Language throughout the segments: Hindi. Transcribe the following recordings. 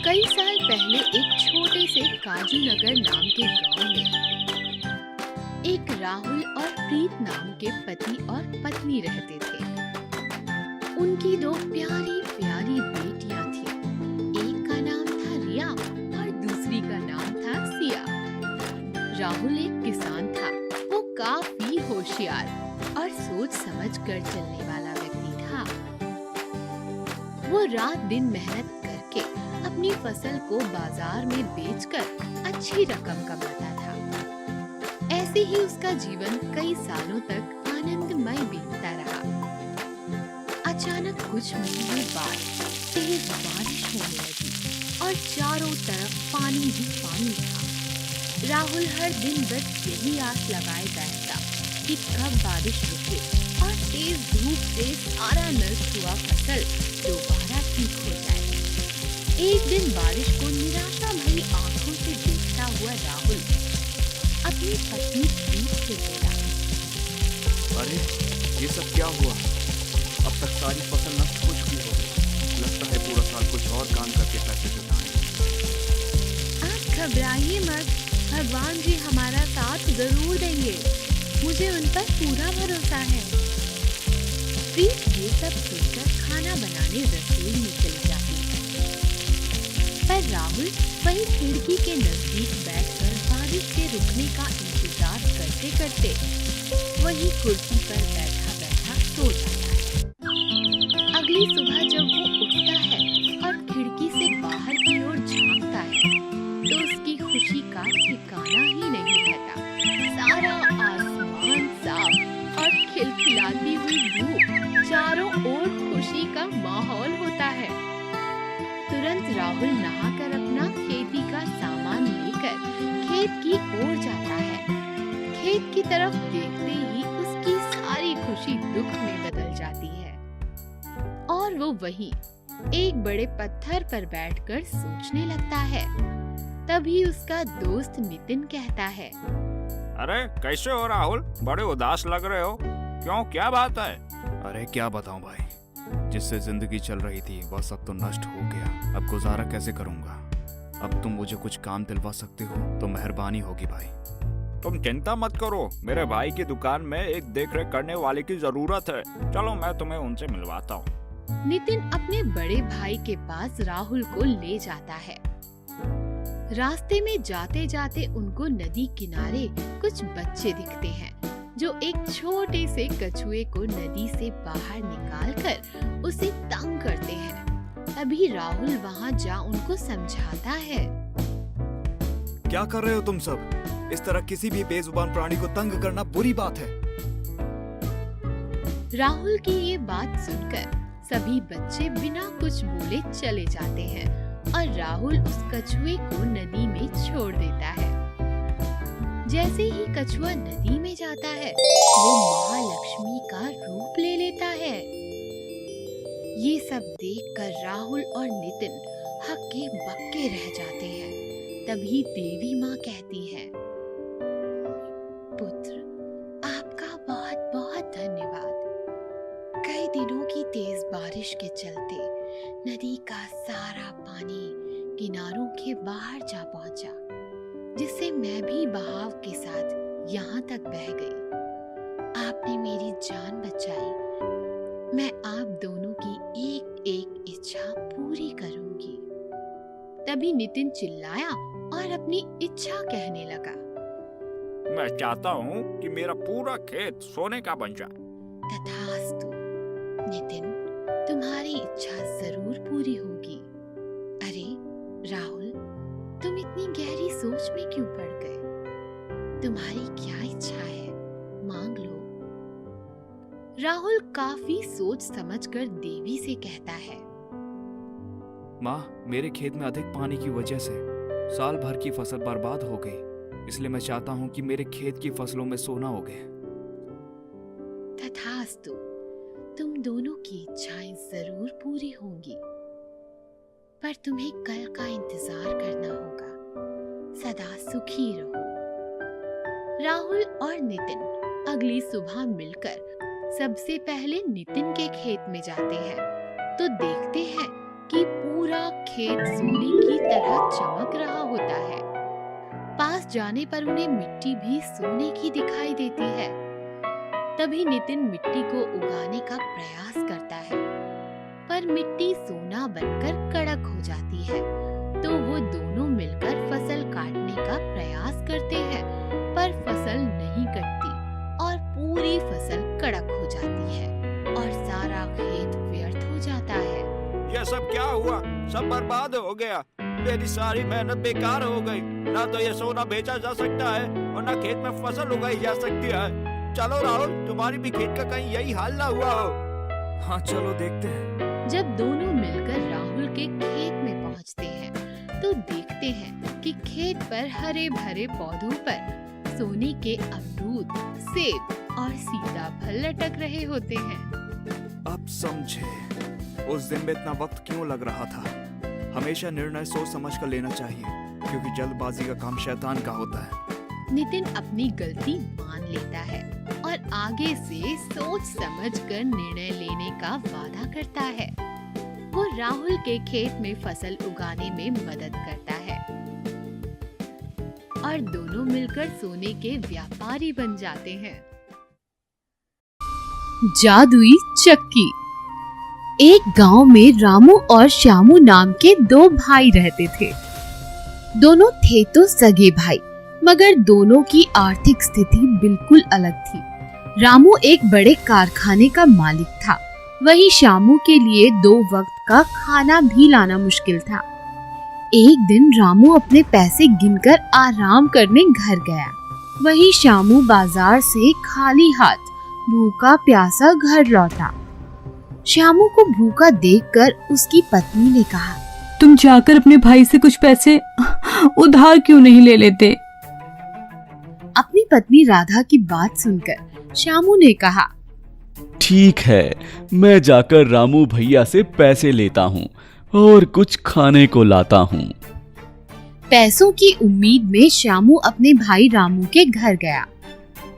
कई साल पहले एक छोटे से काजू नगर नाम के गांव में एक राहुल और प्रीत नाम के पति और पत्नी रहते थे। उनकी दो प्यारी प्यारी बेटियां थीं। एक का नाम था रिया और दूसरी का नाम था सिया। राहुल एक किसान था। वो काफी होशियार और सोच समझ कर चलने वाला व्यक्ति था। वो रात दिन मेहनत करके अपनी फसल को बाजार में बेचकर अच्छी रकम कमाता था। ऐसे ही उसका जीवन कई सालों तक आनंदमय बीतता रहा। अचानक कुछ महीनों बाद तेज बारिश होने लगी और चारों तरफ पानी ही पानी था। राहुल हर दिन बस यही आस लगाए बैठता कि कब बारिश रुके और तेज धूप से सारा नष्ट हुआ फसल दोबारा ठीक हो जाए। एक दिन बारिश को निराशा भरी आंखों से देखता हुआ राहुल अपनी पत्नी प्रीत से बोला, अरे ये सब क्या हुआ? अब तक सारी फसल नष्ट हो चुकी होगी। लगता है पूरा साल कुछ और काम करके पैसे जुटाएं। आप घबराइए मत, भगवान जी हमारा साथ जरूर देंगे। मुझे उन पर पूरा भरोसा है। प्रीत ये सब सोचकर खाना बनाने रसोई में चली जाती है। पर राहुल वहीं खिड़की के नजदीक बैठकर बारिश के रुकने का इंतजार करते करते वहीं कुर्सी पर बैठा बैठा सो जाता है। अगली सुबह जब वो उठता है और खिड़की से बाहर की ओर झांकता है तो उसकी खुशी का ठिकाना ही नहीं रहता। सारा आसमान साफ और खिलखिलाती हुई धूप, चारों ओर खुशी का माहौल होता है। तुरंत राहुल नहाकर अपना खेती का सामान लेकर खेत की ओर जाता है। खेत की तरफ देखते ही उसकी सारी खुशी दुख में बदल जाती है और वो वहीं एक बड़े पत्थर पर बैठकर सोचने लगता है। तभी उसका दोस्त नितिन कहता है, अरे कैसे हो राहुल? बड़े उदास लग रहे हो। क्यों, क्या बात है? अरे क्या बताऊं भाई, जिससे जिंदगी चल रही थी वह सब तो नष्ट हो गया। अब गुजारा कैसे करूंगा? अब तुम मुझे कुछ काम दिलवा सकते हो तो मेहरबानी होगी भाई। तुम चिंता मत करो, मेरे भाई की दुकान में एक देखरेख करने वाले की जरूरत है। चलो मैं तुम्हें उनसे मिलवाता हूँ। नितिन अपने बड़े भाई के पास राहुल को ले जाता है। रास्ते में जाते जाते उनको नदी किनारे कुछ बच्चे दिखते हैं जो एक छोटे से कछुए को नदी से बाहर निकालकर उसे तंग करते हैं। तभी राहुल वहां जा उनको समझाता है, क्या कर रहे हो तुम सब? इस तरह किसी भी बेजुबान प्राणी को तंग करना बुरी बात है। राहुल की ये बात सुनकर सभी बच्चे बिना कुछ बोले चले जाते हैं और राहुल उस कछुए को नदी में छोड़ देता है। जैसे ही कछुआ नदी में जाता है वो महालक्ष्मी का रूप ले लेता है। ये सब देखकर राहुल और नितिन हक्के बक्के रह जाते हैं। तभी देवी माँ कहती है, पुत्र आपका बहुत बहुत धन्यवाद। कई दिनों की तेज बारिश के चलते नदी का सारा पानी किनारों के बाहर जा पहुंचा, जिससे मैं भी बहाव के साथ यहाँ तक बह गई। आपने मेरी जान बचाई। मैं आप दोनों की एक एक इच्छा पूरी करूंगी। तभी नितिन चिल्लाया और अपनी इच्छा कहने लगा, मैं चाहता हूँ कि मेरा पूरा खेत सोने का बन जाए। तथास्तु नितिन, तुम्हारी इच्छा जरूर पूरी होगी। अरे राहुल, तुम इतनी गहरी सोच में क्यों पड़ गए? तुम्हारी क्या इच्छा है, मांग लो। राहुल काफी सोच समझकर देवी से कहता है, माँ, मेरे खेत में अधिक पानी की वजह से साल भर की फसल बर्बाद हो गई। इसलिए मैं चाहता हूँ कि मेरे खेत की फसलों में सोना उगे। तथास्तु, तुम दोनों की इच्छाएं जरूर पूरी होंगी, पर तुम्हें कल का इंतजार करना होगा। सदा सुखी रहो। राहुल और नितिन अगली सुबह मिलकर सबसे पहले नितिन के खेत में जाते हैं तो देखते हैं कि पूरा खेत सोने की तरह चमक रहा होता है। पास जाने पर उन्हें मिट्टी भी सोने की दिखाई देती है। तभी नितिन मिट्टी को उगाने का प्रयास करता है, पर मिट्टी सोना बनकर कड़क हो जाती है। तो वो दोनों मिलकर फसल काटने का प्रयास करते हैं, पर फसल नहीं कटती और पूरी फसल कड़क हो जाती है और सारा खेत व्यर्थ हो जाता है। ये सब क्या हुआ? सब बर्बाद हो गया। मेरी सारी मेहनत बेकार हो गई। ना तो ये सोना बेचा जा सकता है और ना खेत में फसल उगाई जा सकती है। चलो राहुल, तुम्हारी भी खेत का कहीं यही हाल ना हुआ हो। हाँ चलो देखते हैं। जब दोनों मिलकर राहुल के खेत में पहुंचते हैं तो देखते हैं कि खेत पर हरे भरे पौधों पर सोने के अमरूद, सेब और सीताफल लटक रहे होते हैं। अब समझे उस दिन में इतना वक्त क्यों लग रहा था। हमेशा निर्णय सोच समझ कर लेना चाहिए, क्योंकि जल्दबाजी का काम शैतान का होता है। नितिन अपनी गलती मान लेता है और आगे से सोच समझ कर निर्णय लेने का वादा करता है। वो राहुल के खेत में फसल उगाने में मदद करता है और दोनों मिलकर सोने के व्यापारी बन जाते हैं। जादुई चक्की। एक गांव में रामू और श्यामू नाम के दो भाई रहते थे। दोनों थे तो सगे भाई, मगर दोनों की आर्थिक स्थिति बिल्कुल अलग थी। रामू एक बड़े कारखाने का मालिक था, वहीं श्यामू के लिए 2 वक्त का खाना भी लाना मुश्किल था। एक दिन रामू अपने पैसे गिनकर आराम करने घर गया, वहीं श्यामू बाजार से खाली हाथ भूखा प्यासा घर लौटा। श्यामू को भूखा देखकर उसकी पत्नी ने कहा, तुम जाकर अपने भाई से कुछ पैसे उधार क्यों नहीं ले लेते? अपनी पत्नी राधा की बात सुनकर श्यामू ने कहा, ठीक है, मैं जाकर रामू भैया से पैसे लेता हूँ और कुछ खाने को लाता हूँ। पैसों की उम्मीद में श्यामू अपने भाई रामू के घर गया,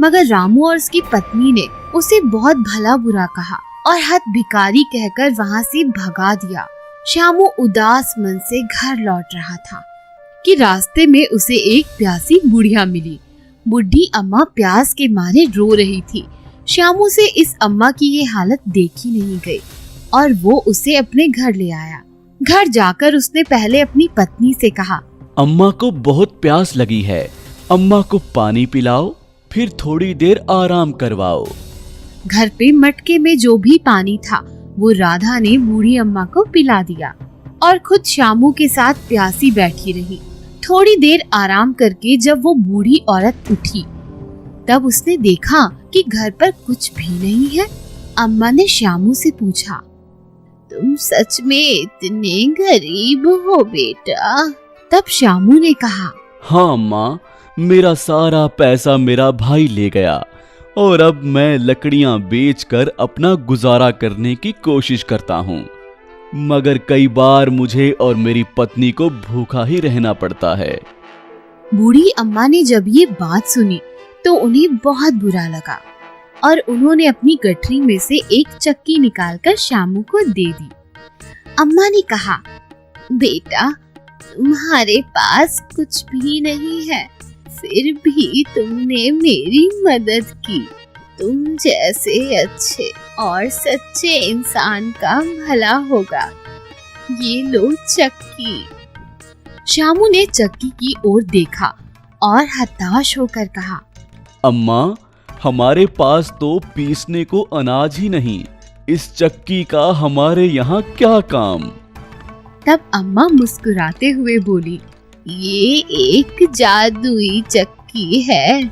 मगर रामू और उसकी पत्नी ने उसे बहुत भला बुरा कहा और हथ भिखारी कहकर वहाँ से भगा दिया। श्यामू उदास मन से घर लौट रहा था कि रास्ते में उसे एक प्यासी बुढ़िया मिली। बुढ़ी अम्मा प्यास के मारे रो रही थी। श्यामू से इस अम्मा की ये हालत देखी नहीं गई और वो उसे अपने घर ले आया। घर जाकर उसने पहले अपनी पत्नी से कहा, अम्मा को बहुत प्यास लगी है, अम्मा को पानी पिलाओ, फिर थोड़ी देर आराम करवाओ। घर पे मटके में जो भी पानी था वो राधा ने बूढ़ी अम्मा को पिला दिया और खुद श्यामू के साथ प्यासी बैठी रही। थोड़ी देर आराम करके जब वो बूढ़ी औरत उठी तब उसने देखा कि घर पर कुछ भी नहीं है। अम्मा ने श्यामू से पूछा, तुम सच में इतने गरीब हो बेटा? तब श्यामू ने कहा, हाँ अम्मा, मेरा सारा पैसा मेरा भाई ले गया और अब मैं लकड़ियां बेचकर अपना गुजारा करने की कोशिश करता हूँ, मगर कई बार मुझे और मेरी पत्नी को भूखा ही रहना पड़ता है। बूढ़ी अम्मा ने जब ये बात सुनी तो उन्हें बहुत बुरा लगा और उन्होंने अपनी गठरी में से एक चक्की निकालकर श्यामू को दे दी। अम्मा ने कहा, बेटा, तुम्हारे पास कुछ भी नहीं है, फिर भी तुमने मेरी मदद की। तुम जैसे अच्छे और सच्चे इंसान का भला होगा। ये लो चक्की। श्यामू ने चक्की की ओर देखा और हताश होकर कहा, अम्मा, हमारे पास तो पीसने को अनाज ही नहीं, इस चक्की का हमारे यहाँ क्या काम? तब अम्मा मुस्कुराते हुए बोली, ये एक जादुई चक्की है।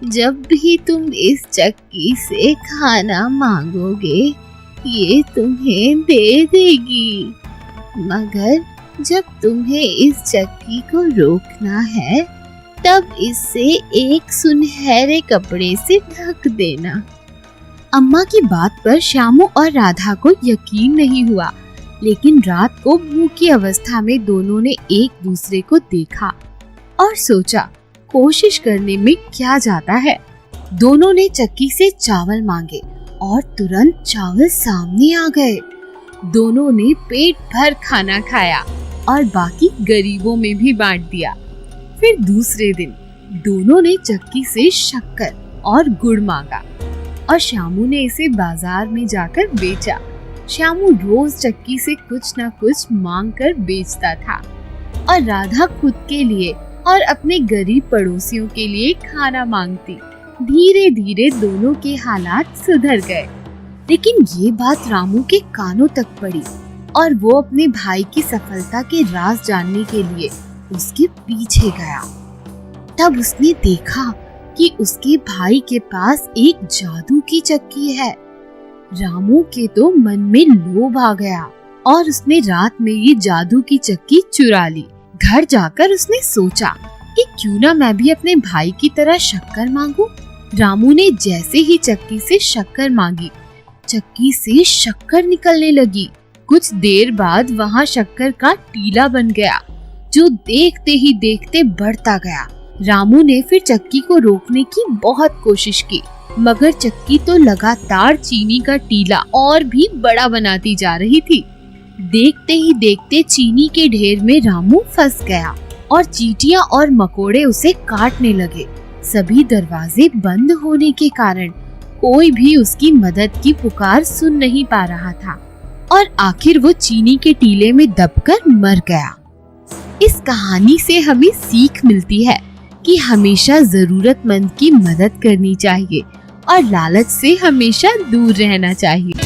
जब भी तुम इस चक्की से खाना मांगोगे ये तुम्हें दे देगी, मगर जब तुम्हें इस चक्की को रोकना है तब इसे एक सुनहरे कपड़े से ढक देना। अम्मा की बात पर श्यामू और राधा को यकीन नहीं हुआ, लेकिन रात को भूखी अवस्था में दोनों ने एक दूसरे को देखा और सोचा कोशिश करने में क्या जाता है। दोनों ने चक्की से चावल मांगे और तुरंत चावल सामने आ गए। दोनों ने पेट भर खाना खाया और बाकी गरीबों में भी बांट दिया। फिर दूसरे दिन दोनों ने चक्की से शक्कर और गुड़ मांगा और श्यामू ने इसे बाजार में जाकर बेचा। श्यामू रोज चक्की से कुछ न कुछ मांग कर बेचता था और राधा खुद के लिए और अपने गरीब पड़ोसियों के लिए खाना मांगती। धीरे धीरे दोनों के हालात सुधर गए, लेकिन ये बात रामू के कानों तक पड़ी और वो अपने भाई की सफलता के राज जानने के लिए उसके पीछे गया। तब उसने देखा कि उसके भाई के पास एक जादू की चक्की है। रामू के तो मन में लोभ आ गया और उसने रात में ये जादू की चक्की चुरा ली। घर जाकर उसने सोचा कि क्यों ना मैं भी अपने भाई की तरह शक्कर मांगू। रामू ने जैसे ही चक्की से शक्कर मांगी, चक्की से शक्कर निकलने लगी। कुछ देर बाद वहाँ शक्कर का टीला बन गया, जो देखते ही देखते बढ़ता गया। रामू ने फिर चक्की को रोकने की बहुत कोशिश की, मगर चक्की तो लगातार चीनी का टीला और भी बड़ा बनाती जा रही थी। देखते ही देखते चीनी के ढेर में रामू फंस गया और चींटियां और मकोड़े उसे काटने लगे। सभी दरवाजे बंद होने के कारण कोई भी उसकी मदद की पुकार सुन नहीं पा रहा था और आखिर वो चीनी के टीले में दबकर मर गया। इस कहानी से हमें सीख मिलती है कि हमेशा जरूरतमंद की मदद करनी चाहिए और लालच से हमेशा दूर रहना चाहिए।